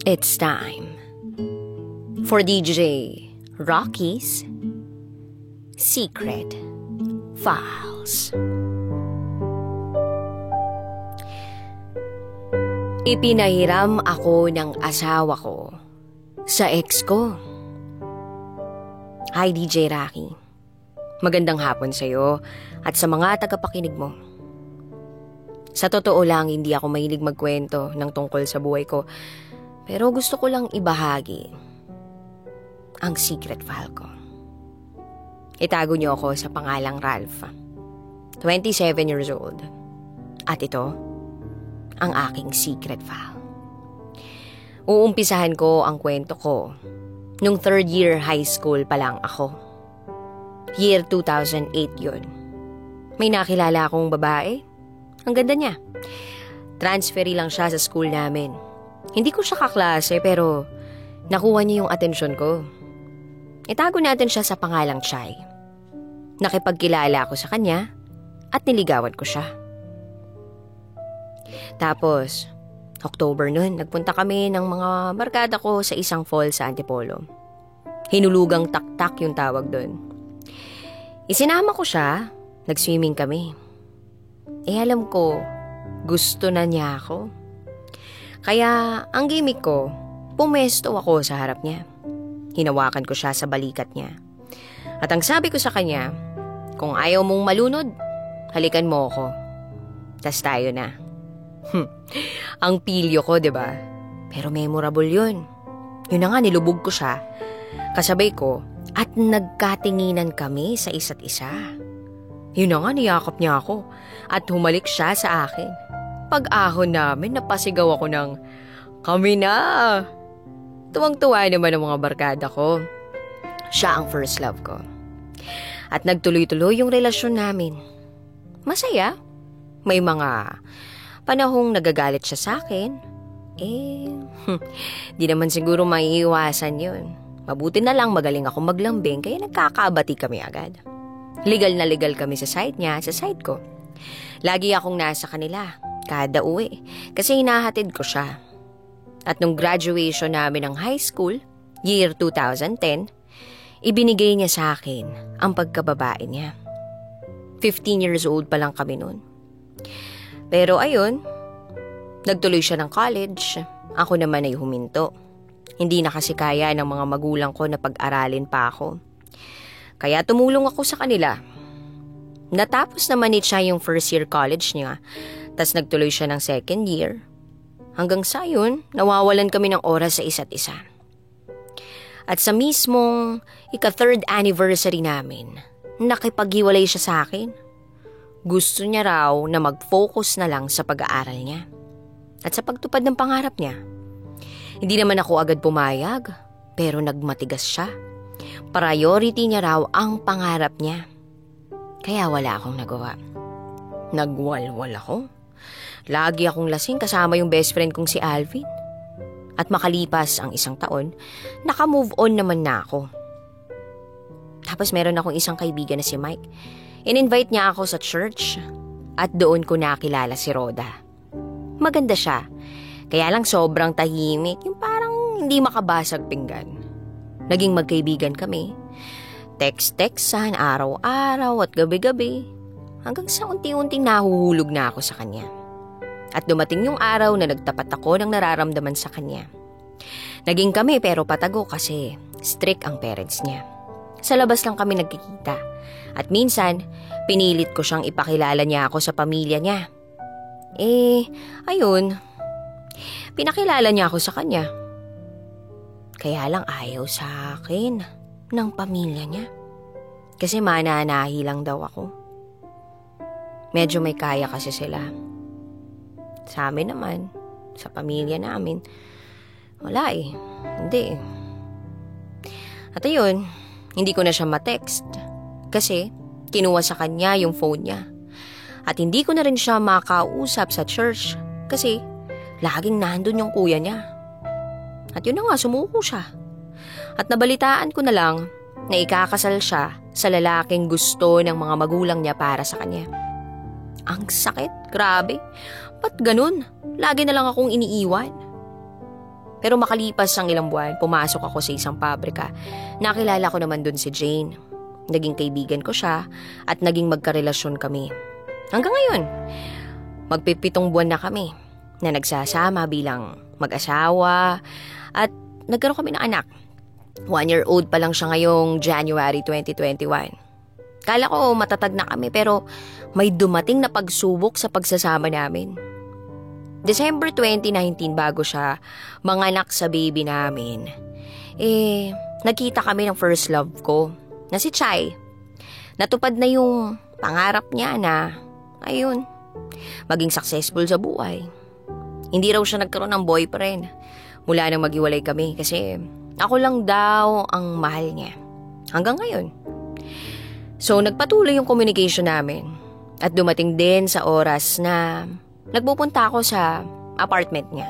It's time for DJ Rocky's Secret Files. Ipinahiram ako ng asawa ko sa ex ko. Hi DJ Rocky. Magandang hapon sa'yo at sa mga tagapakinig mo. Sa totoo lang, hindi ako mahilig magkwento ng tungkol sa buhay ko. Pero gusto ko lang ibahagi ang secret file ko. Itago niyo ako sa pangalang Ralph. 27 years old. At ito, ang aking secret file. Uumpisahan ko ang kwento ko nung third year high school pa lang ako. Year 2008 yun. May nakilala akong babae. Ang ganda niya. Transferee lang siya sa school namin. Hindi ko siya kaklase pero nakuha niya yung atensyon ko. Itago natin siya sa pangalang Chai. Nakipagkilala ako sa kanya at niligawan ko siya. Tapos, October nun, nagpunta kami ng mga barkada ko sa isang fall sa Antipolo. Hinulugang taktak yung tawag dun. Isinama ko siya, nag-swimming kami. Alam ko, gusto na niya ako. Kaya ang gimmick ko, pumesto ako sa harap niya. Hinawakan ko siya sa balikat niya. At ang sabi ko sa kanya, kung ayaw mong malunod, halikan mo ako. Tas tayo na. Ang pilyo ko, 'di ba? Pero memorable 'yun. Yun na nga, nilubog ko siya. Kasabay ko, at nagkatinginan kami sa isa't isa. Yun na nga, niyakap niya ako. At humalik siya sa akin. Pag-ahon namin, napasigaw ako ng, kami na! Tuwang-tuwa naman ang mga barkada ko. Siya ang first love ko. At nagtuloy-tuloy yung relasyon namin. Masaya. May mga panahong nagagalit siya sa akin. Di naman siguro maiiwasan yun. Mabuti na lang magaling ako maglambing kaya nagkakabati kami agad. Legal na legal kami sa side niya at sa side ko. Lagi akong nasa kanila. Kada uwi, kasi hinahatid ko siya. At nung graduation namin ng high school, year 2010, ibinigay niya sa akin ang pagkababae niya. 15 years old pa lang kami noon. Pero ayun, nagtuloy siya ng college, ako naman ay huminto. Hindi na kasi kaya ng mga magulang ko na pag-aralin pa ako. Kaya tumulong ako sa kanila. Natapos naman ni siya yung first year college niya. Tas nagtuloy siya ng second year. Hanggang sa yun, nawawalan kami ng oras sa isa't isa. At sa mismong ika-third anniversary namin, nakipaghiwalay siya sa akin. Gusto niya raw na mag-focus na lang sa pag-aaral niya. At sa pagtupad ng pangarap niya. Hindi naman ako agad pumayag, pero nagmatigas siya. Priority niya raw ang pangarap niya. Kaya wala akong nagawa. Nagwalwal ako. Lagi akong lasing kasama yung best friend kong si Alvin. At makalipas ang isang taon, naka-move on naman na ako. Tapos meron akong isang kaibigan na si Mike. In-invite niya ako sa church at doon ko nakilala si Rhoda. Maganda siya, kaya lang sobrang tahimik, yung parang hindi makabasag pinggan. Naging magkaibigan kami. Text-textan araw-araw at gabi-gabi. Hanggang sa unti-unting nahuhulog na ako sa kanya. At dumating yung araw na nagtapat ako ng nararamdaman sa kanya. Naging kami pero patago kasi strict ang parents niya. Sa labas lang kami nagkikita. At minsan, pinilit ko siyang ipakilala niya ako sa pamilya niya. Ayun. Pinakilala niya ako sa kanya. Kaya lang ayaw sa akin ng pamilya niya. Kasi mananahi lang daw ako. Medyo may kaya kasi sila. Sa amin naman, sa pamilya namin, wala hindi. At ayun, hindi ko na siya ma-text kasi kinuha sa kanya yung phone niya. At hindi ko na rin siya makausap sa church kasi laging nandun yung kuya niya. At yun na nga, sumuko siya. At nabalitaan ko na lang na ikakasal siya sa lalaking gusto ng mga magulang niya para sa kanya. Ang sakit, grabe. Ba't ganun? Lagi na lang akong iniiwan. Pero makalipas ang ilang buwan, pumasok ako sa isang pabrika. Nakilala ko naman dun si Jane. Naging kaibigan ko siya at naging magkarelasyon kami. Hanggang ngayon, magpipitong buwan na kami na nagsasama bilang mag-asawa at nagkaroon kami ng anak. 1-year-old pa lang siya ngayong January 2021. Kala ko matatag na kami pero may dumating na pagsubok sa pagsasama namin. December 2019 bago siya manganak sa baby namin, nagkita kami ng first love ko na si Chai. Natupad na yung pangarap niya na, maging successful sa buhay. Hindi raw siya nagkaroon ng boyfriend mula nang maghiwalay kami kasi ako lang daw ang mahal niya. Hanggang ngayon. So nagpatuloy yung communication namin at dumating din sa oras na nagpupunta ako sa apartment niya.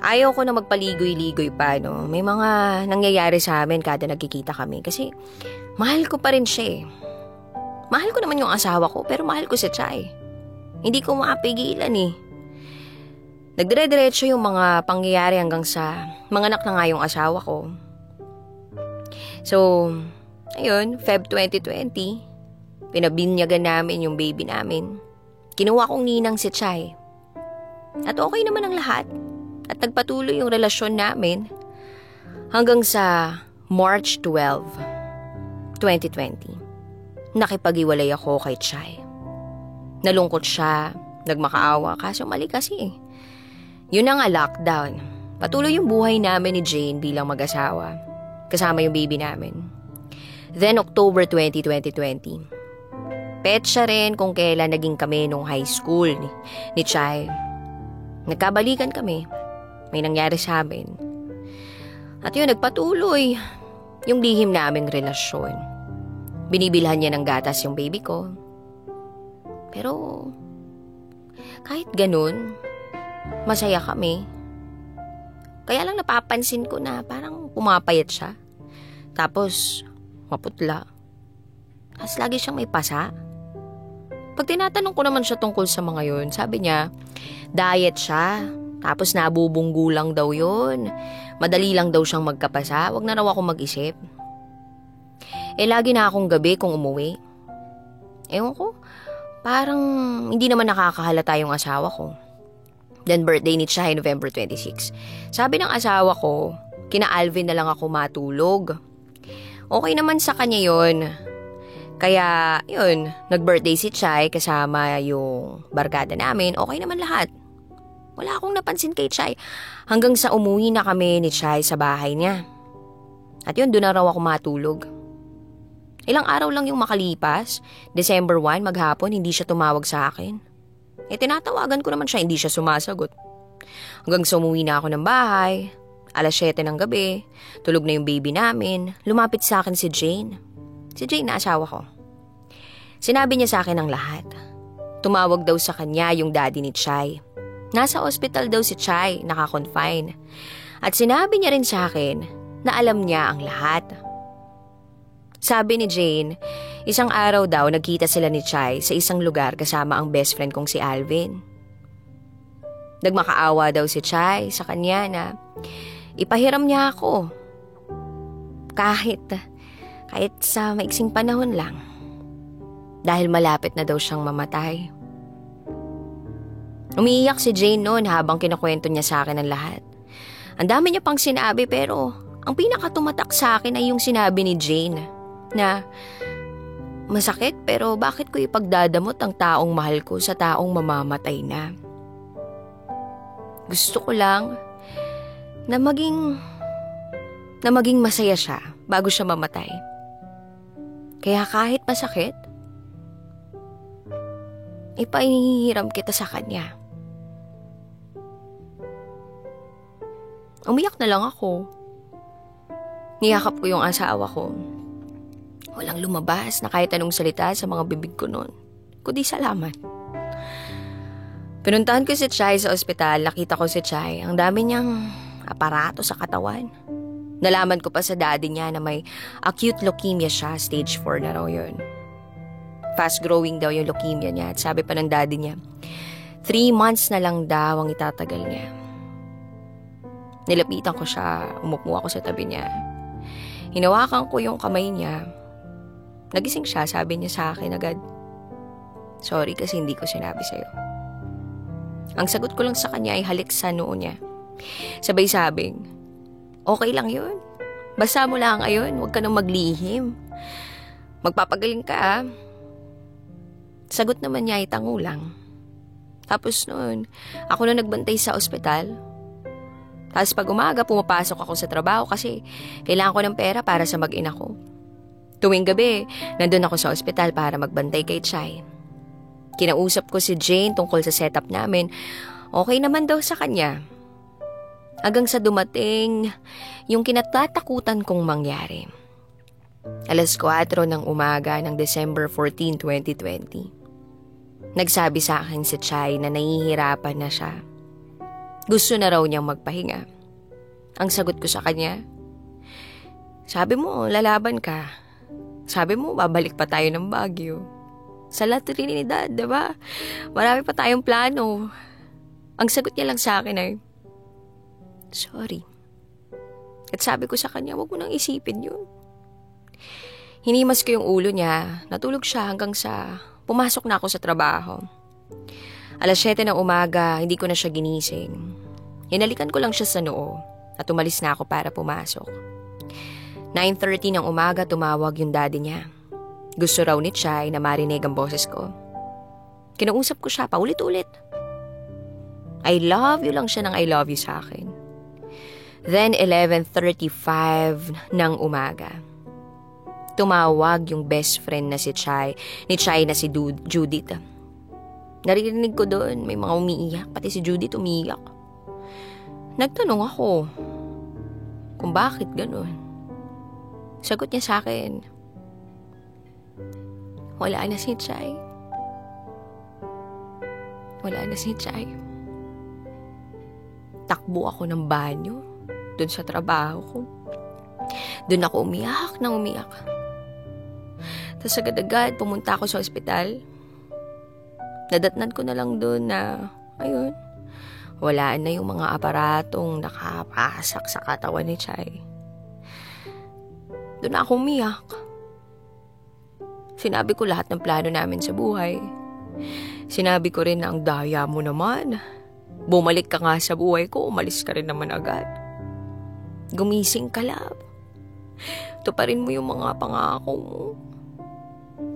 Ayaw ko na magpaligoy-ligoy pa, no? May mga nangyayari sa amin kada nagkikita kami kasi mahal ko pa rin siya eh. Mahal ko naman yung asawa ko pero mahal ko si Chai. Hindi ko mapigilan eh. Nagdire-diretso yung mga pangyayari hanggang sa manganak na nga yung asawa ko. So, ayun, Feb 2020, pinabinyagan namin yung baby namin. Kinuha kong ninang si Chai. At okay naman ang lahat. At nagpatuloy yung relasyon namin hanggang sa March 12, 2020. Nakipag-iwalay ako kay Chai. Nalungkot siya, nagmakaawa kaso mali kasi eh. Yun na nga lockdown. Patuloy yung buhay namin ni Jane bilang mag-asawa. Kasama yung baby namin. Then October 2020. Petsa rin kung kailan naging kami nung high school ni Chai. Nagkabalikan kami. May nangyari sa amin. At yun, nagpatuloy yung lihim naming relasyon. Binibilhan niya ng gatas yung baby ko. Pero kahit ganun, masaya kami. Kaya lang napapansin ko na parang pumapayat siya. Tapos maputla. Tapos lagi siyang may pasa. Pag tinatanong ko naman siya tungkol sa mga yun, sabi niya, diet siya. Tapos nabubunggo lang daw yun. Madali lang daw siyang magkapasa. Wag na raw ako mag-isip. Lagi na akong gabi kung umuwi. Ewan ko, parang hindi naman nakakahalata yung asawa ko. Then birthday ni Chai, November 26. Sabi ng asawa ko, kina Alvin na lang ako matulog. Okay naman sa kanya yun. Kaya, yun, nag-birthday si Chai kasama yung barkada namin. Okay naman lahat. Wala akong napansin kay Chai. Hanggang sa umuwi na kami ni Chai sa bahay niya. At yun, doon na raw ako matulog. Ilang araw lang yung makalipas. December 1, maghapon, hindi siya tumawag sa akin. Tinatawagan ko naman siya, hindi siya sumasagot. Hanggang sa umuwi na ako ng bahay. 7:00 ng gabi. Tulog na yung baby namin. Lumapit sa akin si Jane. Si Jane na asawa ko. Sinabi niya sa akin ang lahat. Tumawag daw sa kanya yung daddy ni Chai. Nasa ospital daw si Chai, naka-confine. At sinabi niya rin sa akin na alam niya ang lahat. Sabi ni Jane, isang araw daw nagkita sila ni Chai sa isang lugar kasama ang best friend kong si Alvin. Nagmakaawa daw si Chai sa kanya na ipahiram niya ako. Kahit sa maiksing panahon lang. Dahil malapit na daw siyang mamatay. Umiiyak si Jane noon habang kinukwento niya sa akin ang lahat. Ang dami niya pang sinabi pero ang pinakatumatak sa akin ay yung sinabi ni Jane na masakit pero bakit ko ipagdadamot ang taong mahal ko sa taong mamamatay na. Gusto ko lang na maging masaya siya bago siya mamatay. Kaya kahit masakit, ipahihiram kita sa kanya. Umiyak na lang ako. Niyakap ko yung asawa ko. Walang lumabas na kahit anong salita sa mga bibig ko noon. Kundi salamat. Pinuntahan ko si Chai sa ospital. Nakita ko si Chai. Ang dami niyang aparato sa katawan. Nalaman ko pa sa daddy niya na may acute leukemia siya. Stage 4 na raw yun. Fast growing daw yung leukemia niya. At sabi pa ng daddy niya, 3 months na lang daw ang itatagal niya. Nilapitan ko siya, umupo ako sa tabi niya. Hinawakan ko yung kamay niya. Nagising siya, sabi niya sa akin agad, "Sorry kasi hindi ko sinabi sa'yo." Ang sagot ko lang sa kanya ay halik sa noo niya. Sabay sabing, "Okay lang yun. Basta mo lang ngayon, huwag ka nang maglihim. Magpapagaling ka ah." Sagot naman niya ay tango lang. Tapos noon, ako na nagbantay sa ospital. Tapos pag umaga, pumapasok ako sa trabaho kasi kailangan ko ng pera para sa mag-ina ko. Tuwing gabi, nandun ako sa ospital para magbantay kay Chay. Kinausap ko si Jane tungkol sa setup namin. Okay naman daw sa kanya. Hanggang sa dumating yung kinatatakutan kong mangyari. 4:00 ng umaga ng December 14, 2020. Nagsabi sa akin si Chay na nahihirapan na siya. Gusto na raw niyang magpahinga. Ang sagot ko sa kanya, "Sabi mo, lalaban ka. Sabi mo, babalik pa tayo ng Baguio. Sa La Trinidad, diba? Marami pa tayong plano." Ang sagot niya lang sa akin ay, "Sorry." At sabi ko sa kanya, "Huwag mo nang isipin yun." Hinimas ko yung ulo niya. Natulog siya hanggang sa pumasok na ako sa trabaho. 7:00 ng umaga, hindi ko na siya ginising. Hinalikan ko lang siya sa noo at umalis na ako para pumasok. 9:30 ng umaga, tumawag yung daddy niya. Gusto raw ni Chay na marinig ang boses ko. Kinausap ko siya paulit-ulit. I love you lang siya ng I love you sa akin. Then 11:35 ng umaga. Tumawag yung best friend na ni Chay na si Judith. Narinig ko doon, may mga umiiyak, pati si Judith umiiyak. Nagtanong ako kung bakit ganun. Sagot niya sa akin, "Wala na si Chay. Wala na si Chay." Takbo ako ng banyo doon sa trabaho ko. Doon ako umiyak nang umiyak. Tapos agad-agad pumunta ako sa ospital. Nadatnan ko na lang doon na, ayun, wala na yung mga aparatong nakapasak sa katawan ni Chay. Doon ako umiyak. Sinabi ko lahat ng plano namin sa buhay. Sinabi ko rin na ang daya mo naman. Bumalik ka nga sa buhay ko, umalis ka rin naman agad. Gumising ka lang. Tuparin mo yung mga pangako mo.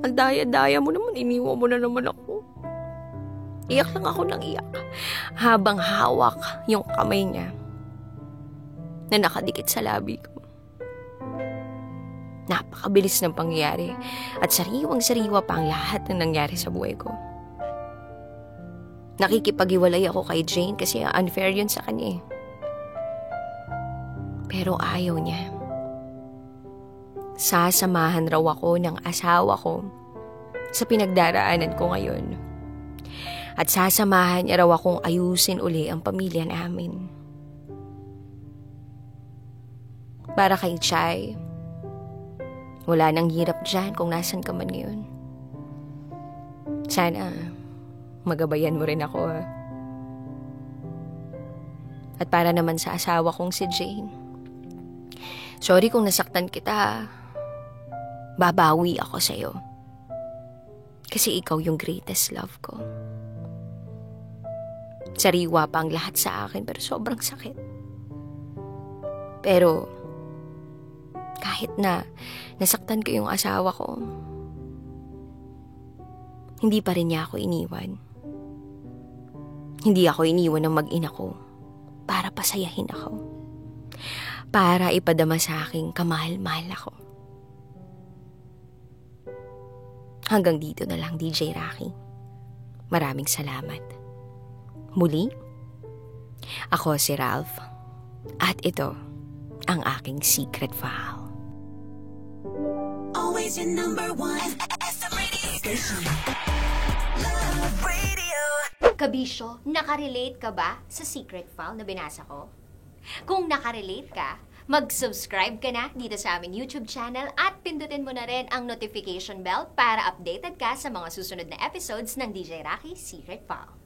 Ang daya-daya mo naman, iniwan mo na naman ako. Iyak lang ako ng iyak habang hawak yung kamay niya na nakadikit sa labi ko. Napakabilis ng pangyayari at sariwang-sariwa pa ang lahat na nangyari sa buhay ko. Nakikipag-iwalay ako kay Jane kasi unfair yun sa kanya eh. Pero ayaw niya. Sasamahan raw ako ng asawa ko sa pinagdaraanan ko ngayon. At sasamahan niya raw akong ayusin uli ang pamilya namin. Para kay Chay, wala nang hirap dyan kung nasan ka man ngayon. Sana magabayan mo rin ako ha. At para naman sa asawa kong si Jane, sorry kung nasaktan kita. Babawi ako sa'yo. Kasi ikaw yung greatest love ko. Sariwa pa ang lahat sa akin pero sobrang sakit. Pero kahit na nasaktan ko yung asawa ko, hindi pa rin niya ako iniwan. Hindi ako iniwan ng mag-ina ko para pasayahin ako. Para ipadama sa aking kamahal-mahal ako. Hanggang dito na lang, DJ Rocky. Maraming salamat. Muli, ako si Ralph. At ito ang aking secret file. Always your number one FM radio station. Love Radio. Kabisyo, nakarelate ka ba sa secret file na binasa ko? Kung nakarelate ka, mag-subscribe ka na dito sa aming YouTube channel at pindutin mo na rin ang notification bell para updated ka sa mga susunod na episodes ng DJ Rocky Secret File.